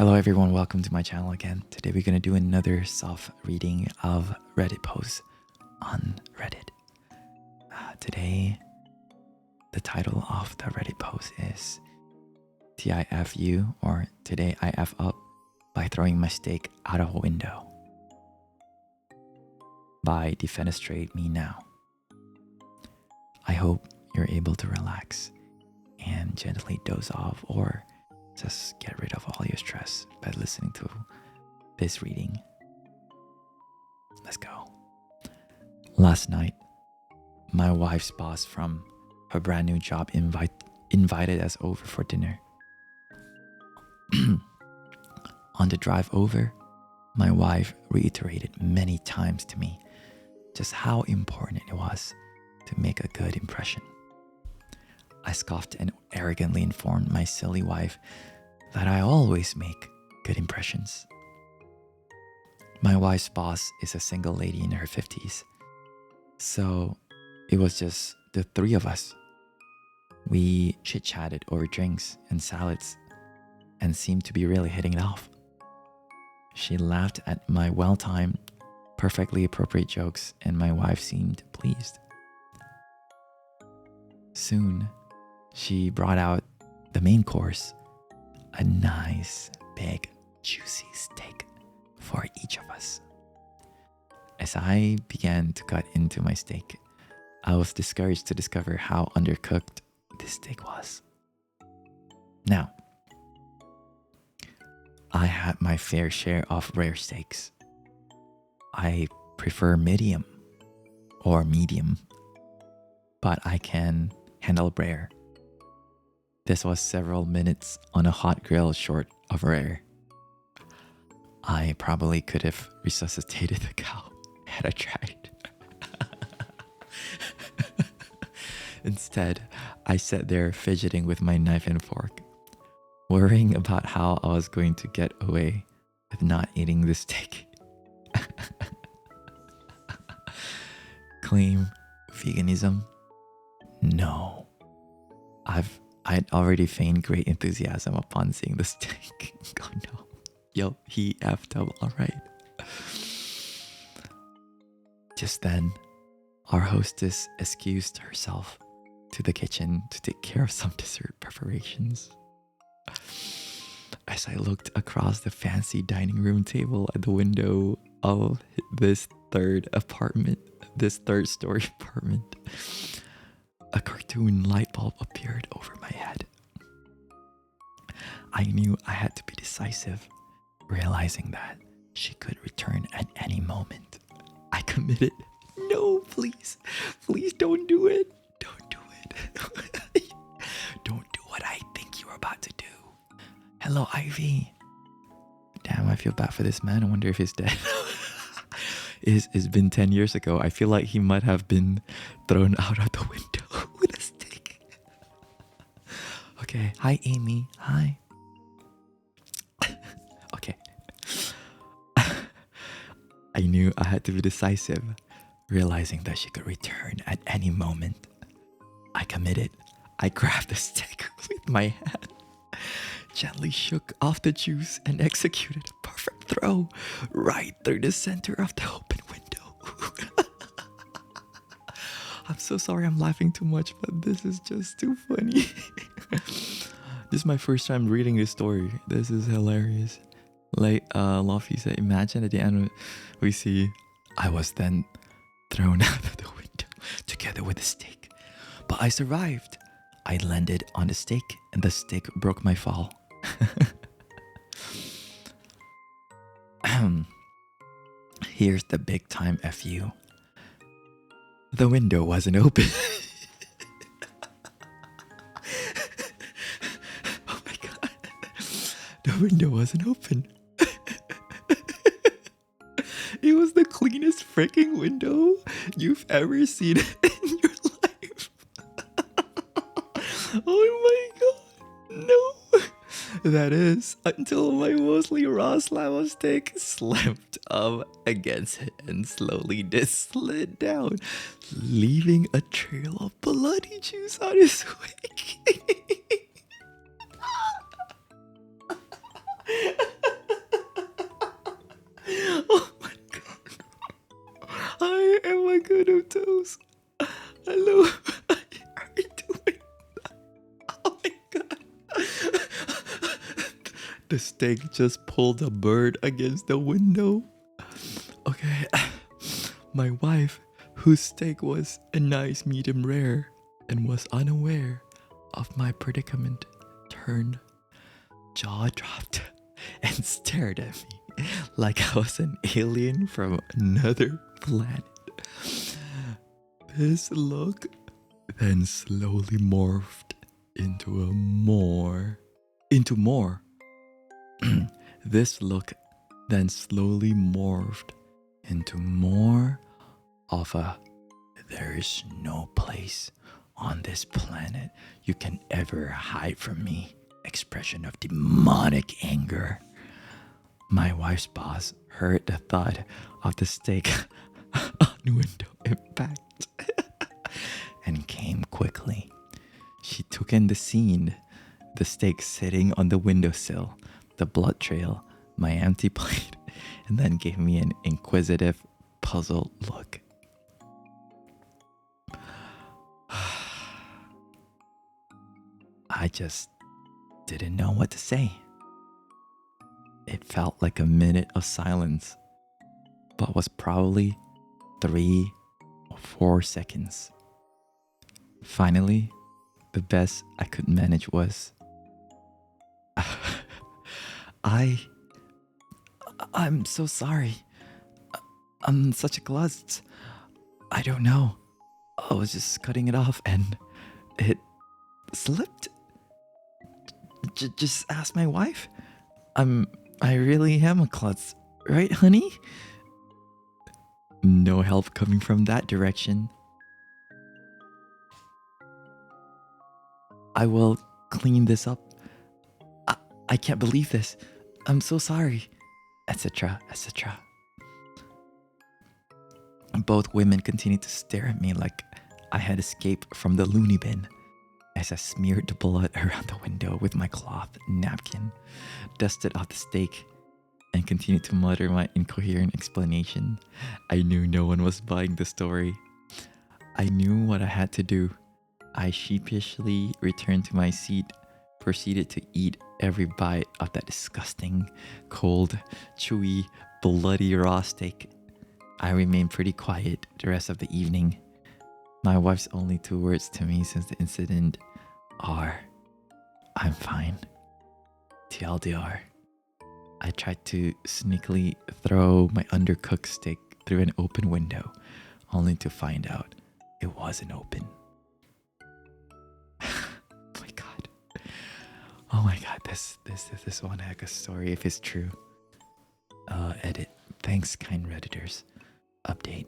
Hello everyone, welcome to my channel again. Today we're going to do another soft reading of Reddit posts on Reddit. Today, the title of the Reddit post is TIFU, or Today I F Up by Throwing My Steak Out of a Window by Defenestrate Me Now. I hope you're able to relax and gently doze off or just get rid of all your stress by listening to this reading. Let's go. Last night, my wife's boss from her brand new job invited us over for dinner. On the drive over, my wife reiterated many times to me just how important it was to make a good impression. I scoffed and arrogantly informed my silly wife that I always make good impressions. My wife's boss is a single lady in her 50s, so it was just the three of us. We chit-chatted over drinks and salads and seemed to be really hitting it off. She laughed at my well-timed, perfectly appropriate jokes, and my wife seemed pleased. Soon, she brought out the main course, a nice, big, juicy steak for each of us. As I began to cut into my steak, I was discouraged to discover how undercooked this steak was. Now, I had my fair share of rare steaks. I prefer medium or medium, but I can handle rare. This was several minutes on a hot grill short of rare. I probably could have resuscitated the cow had I tried. Instead, I sat there fidgeting with my knife and fork, worrying about how I was going to get away with not eating the steak. Claim veganism? No. I'd already feigned great enthusiasm upon seeing the steak. Oh no. Yo, he effed up, alright. Just then, our hostess excused herself to the kitchen to take care of some dessert preparations. As I looked across the fancy dining room table at the window of this third story apartment, a cartoon light bulb appeared over my head. I knew I had to be decisive, realizing that she could return at any moment. I committed. No, please don't do it. Don't do it. Don't do what I think you're about to do. Hello, Ivy. Damn, I feel bad for this man. I wonder if he's dead. It's been 10 years ago. I feel like he might have been thrown out of the window with a stick. Okay. Hi, Amy. Hi. Okay. I knew I had to be decisive, realizing that she could return at any moment. I committed. I grabbed the stick with my hand, gently shook off the juice, and executed a perfect throw right through the center of the open window. I'm so sorry I'm laughing too much, but this is just too funny. This is my first time reading this story. This is hilarious. Like Luffy said, imagine at the end we see, I was then thrown out of the window together with the steak. But I survived. I landed on the steak and the steak broke my fall. Here's the big time FU. The window wasn't open. Oh my god. The window wasn't open. It was the cleanest freaking window you've ever seen in your life. Oh my god. No. That is, until my mostly raw slab of steak slammed up against it and slowly slid down, leaving a trail of bloody juice on his wake. The steak just pulled a bird against the window. Okay, my wife, whose steak was a nice medium rare and was unaware of my predicament, turned, jaw dropped, and stared at me like I was an alien from another planet. This look then slowly morphed into more. This look then slowly morphed into more of a there is no place on this planet you can ever hide from me expression of demonic anger. My wife's boss heard the thud of the steak on window impact and came quickly. She took in the scene, the steak sitting on the windowsill, the blood trail, my empty plate, and then gave me an inquisitive, puzzled look. I just didn't know what to say. It felt like a minute of silence, but was probably 3 or 4 seconds. Finally, the best I could manage was, I'm so sorry. I'm such a klutz. I don't know. I was just cutting it off and it slipped. Just ask my wife. I really am a klutz, right, honey? No help coming from that direction. I will clean this up. I can't believe this. I'm so sorry, etc., etc. Both women continued to stare at me like I had escaped from the loony bin as I smeared the blood around the window with my cloth napkin, dusted off the steak, and continued to mutter my incoherent explanation. I knew no one was buying the story. I knew what I had to do. I sheepishly returned to my seat, proceeded to eat every bite of that disgusting, cold, chewy, bloody raw steak. I remained pretty quiet the rest of the evening. My wife's only 2 words to me since the incident are, I'm fine. TLDR. I tried to sneakily throw my undercooked steak through an open window, only to find out it wasn't open. Oh my god, this one heck of a story if it's true. Edit. Thanks, kind Redditors. Update.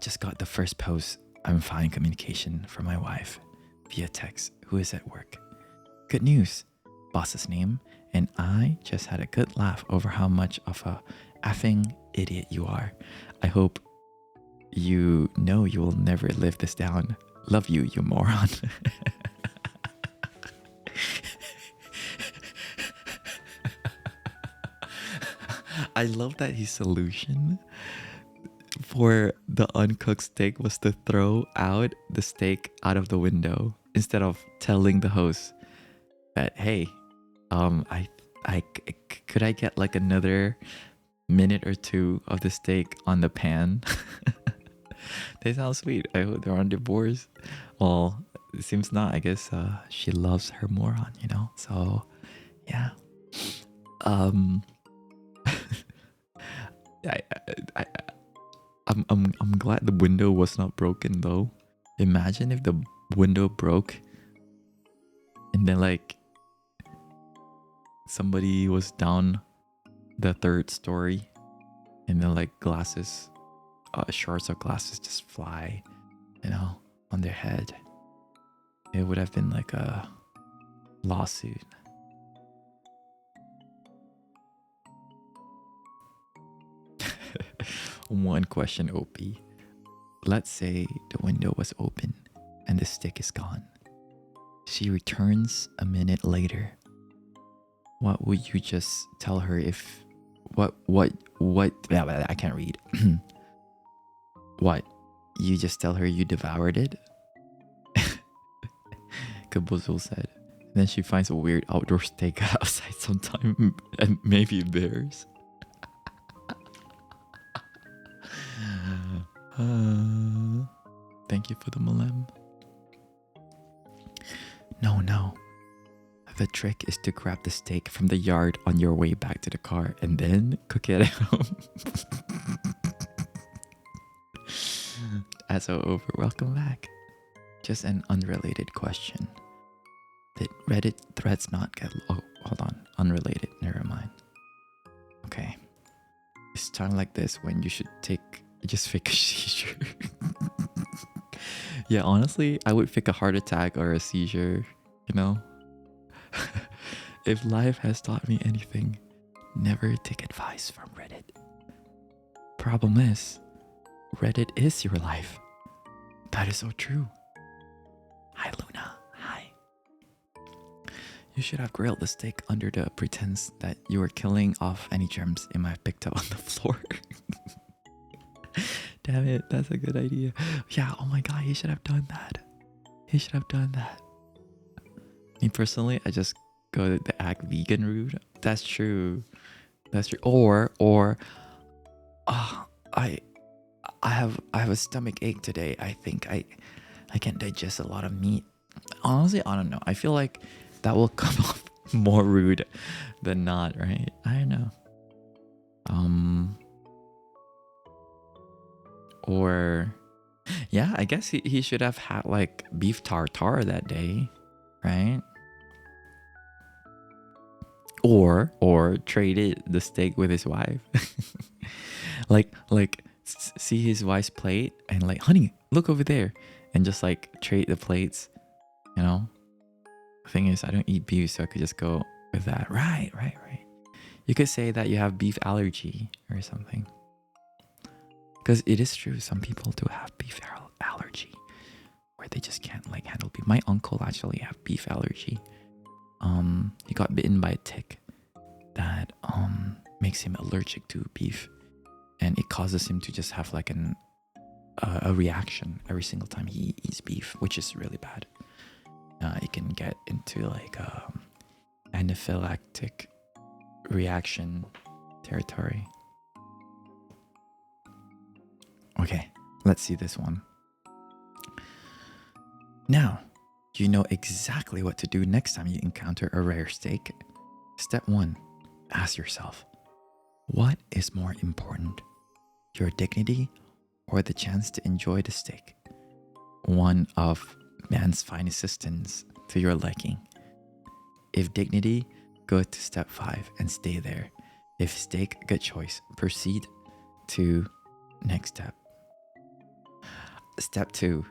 Just got the first post I'm fine communication from my wife via text who is at work. Good news. Boss's name and I just had a good laugh over how much of a effing idiot you are. I hope you know you will never live this down. Love you, you moron. I love that his solution for the uncooked steak was to throw out the steak out of the window instead of telling the host that, hey, could I get like another minute or 2 of the steak on the pan? They sound sweet. I hope they're on divorce. Well, it seems not. I guess she loves her moron, you know. So, yeah. I'm glad the window was not broken though. Imagine if the window broke and then like somebody was down the 3rd story and then like glasses, shards of glasses just fly, you know, on their head. It would have been like a lawsuit. One question, OP. Let's say the window was open and the stick is gone. She returns a minute later. What would you just tell her if... What... I can't read. What? You just tell her you devoured it? Kabuzul said. Then she finds a weird outdoor steak outside sometime, and maybe bears. Thank you for the Malem. No. The trick is to grab the steak from the yard on your way back to the car and then cook it at home. As over, welcome back. Just an unrelated question. Did Reddit threads not get... Oh, hold on. Unrelated. Never mind. Okay. It's time like this when you should just fake a seizure. Yeah, honestly, I would fake a heart attack or a seizure, you know? If life has taught me anything, never take advice from Reddit. Problem is, Reddit is your life. That is so true. Hi, Luna. Hi. You should have grilled the steak under the pretense that you were killing off any germs it might have picked up on the floor. Damn it, that's a good idea. Yeah, oh my god, he should have done that. Me personally, I just go the act vegan route. That's true. Or I have a stomach ache today. I think I can't digest a lot of meat. Honestly, I don't know. I feel like that will come off more rude than not, right? I don't know. Or yeah, I guess he should have had like beef tartare that day, right? Or traded the steak with his wife. like see his wife's plate and like, honey, look over there, and just like trade the plates, you know? The thing is, I don't eat beef, so I could just go with that. Right. You could say that you have beef allergy or something. Because it is true, some people do have beef allergy, where they just can't like handle beef. My uncle actually have beef allergy. He got bitten by a tick that makes him allergic to beef, and it causes him to just have like a reaction every single time he eats beef, which is really bad. It can get into like anaphylactic reaction territory. Okay, let's see this one. Now, do you know exactly what to do next time you encounter a rare steak? Step 1, ask yourself, what is more important, your dignity or the chance to enjoy the steak? One of man's finest systems to your liking. If dignity, go to step 5 and stay there. If steak, good choice. Proceed to next step. Step 2.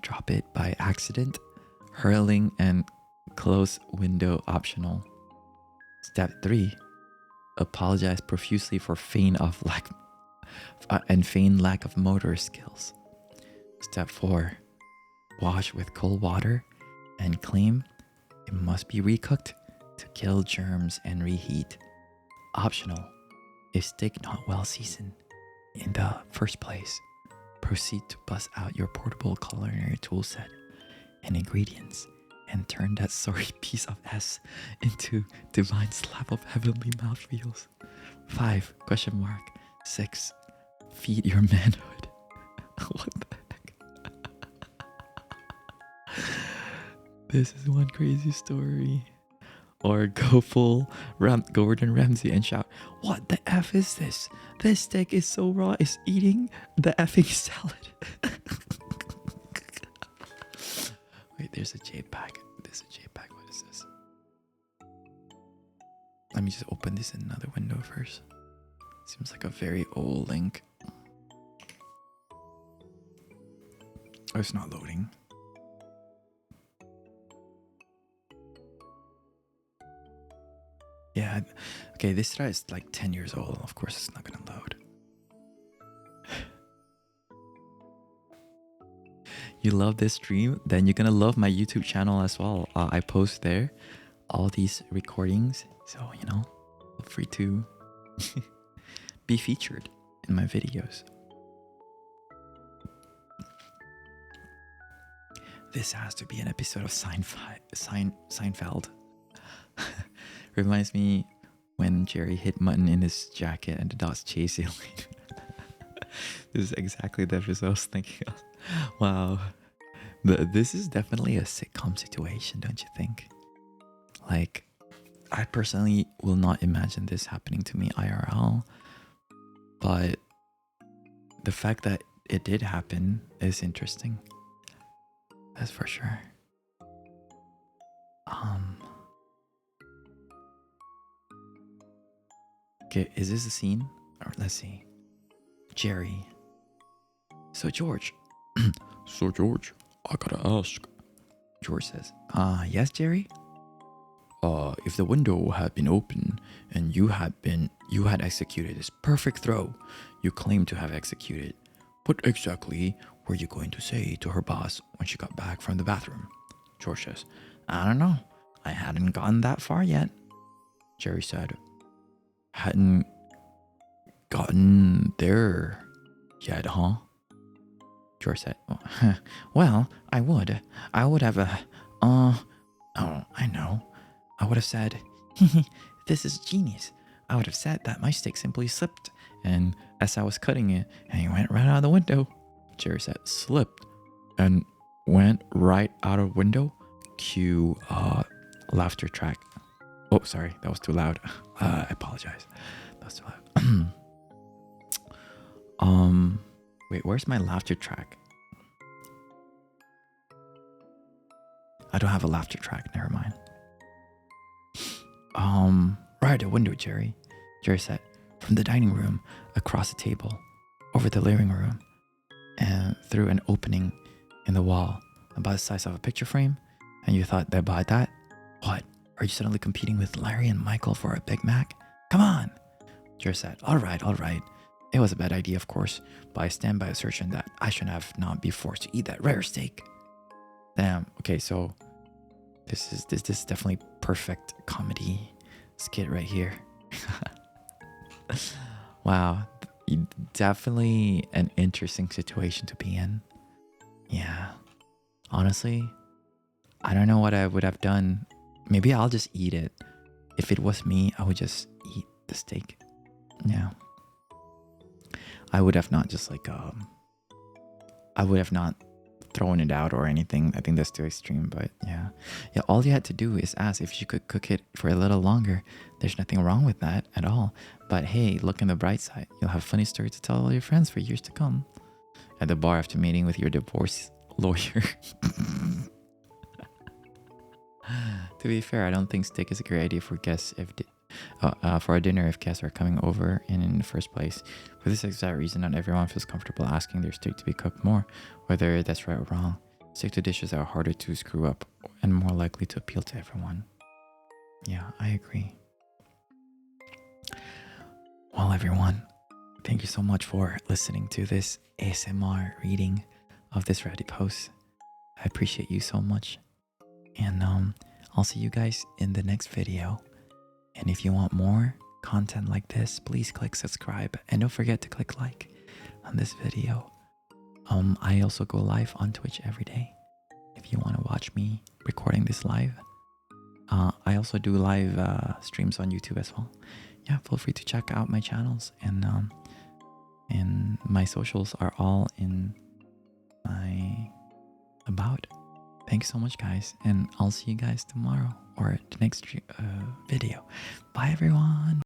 Drop it by accident. Hurling and close window optional. Step 3. Apologize profusely for feign lack of motor skills. Step 4. Wash with cold water and claim it must be recooked to kill germs and reheat. Optional. If steak not well seasoned in the first place, proceed to bust out your portable culinary toolset and ingredients and turn that sorry piece of S into divine slap of heavenly mouthfeels. 5. 6. Feed your manhood. What the heck? This is one crazy story. Or go full Gordon Ramsay and shout, what the F is this? This steak is so raw, it's eating the effing salad. Wait, there's a JPEG. What is this? Let me just open this in another window first. Seems like a very old link. Oh, it's not loading. Yeah, okay, this thread is like 10 years old. Of course, it's not gonna load. You love this stream? Then you're gonna love my YouTube channel as well. I post there all these recordings. So, you know, feel free to be featured in my videos. This has to be an episode of Seinfeld. Reminds me when Jerry hid mutton in his jacket and the dogs chase him. This is exactly the episode I was thinking of. Wow. This is definitely a sitcom situation, don't you think? Like, I personally will not imagine this happening to me IRL, but the fact that it did happen is interesting. That's for sure. Okay, is this a scene? Or let's see. Jerry. So George. So George, I gotta ask. George says, yes, Jerry? If the window had been open and you had executed this perfect throw you claim to have executed, what exactly were you going to say to her boss when she got back from the bathroom? George says, I don't know. I hadn't gotten that far yet. Jerry said, hadn't gotten there yet, huh? George said, well, I would have oh, I know. I would have said, this is genius. I would have said that my stick simply slipped, and as I was cutting it, and it went right out of the window. Jerry said, slipped and went right out of window? Cue laughter track. Oh, sorry, that was too loud. I apologize. That was too loud. Wait, where's my laughter track? I don't have a laughter track, never mind. Right at the window, Jerry. Jerry said, from the dining room, across the table, over the living room, and through an opening in the wall, about the size of a picture frame. And you thought they'd buy that? What? Are you suddenly competing with Larry and Michael for a Big Mac? Come on! Jerry said, all right. It was a bad idea, of course, but I stand by the assertion that I should have not be forced to eat that rare steak. Damn, okay, so this is definitely perfect comedy skit right here. Wow, definitely an interesting situation to be in. Yeah, honestly, I don't know what I would have done. Maybe I'll just eat it. If it was me, I would just eat the steak. Yeah, I would have not just like I would have not thrown it out or anything. I think that's too extreme, but yeah, all you had to do is ask if you could cook it for a little longer. There's nothing wrong with that at all. But hey, look on the bright side. You'll have funny stories to tell all your friends for years to come. At the bar after meeting with your divorce lawyer. To be fair, I don't think steak is a great idea for guests for a dinner if guests are coming over in the first place. For this exact reason, not everyone feels comfortable asking their steak to be cooked more, whether that's right or wrong. Stick to dishes that are harder to screw up and more likely to appeal to everyone. Yeah, I agree. Well, everyone, thank you so much for listening to this ASMR reading of this Reddit post. I appreciate you so much. And I'll see you guys in the next video. And if you want more content like this, please click subscribe and don't forget to click like on this video. I also go live on Twitch every day if you want to watch me recording this live. I also do live streams on YouTube as well. Yeah, feel free to check out my channels, and my socials are all in my about. Thanks so much, guys, and I'll see you guys tomorrow or the next video. Bye, everyone.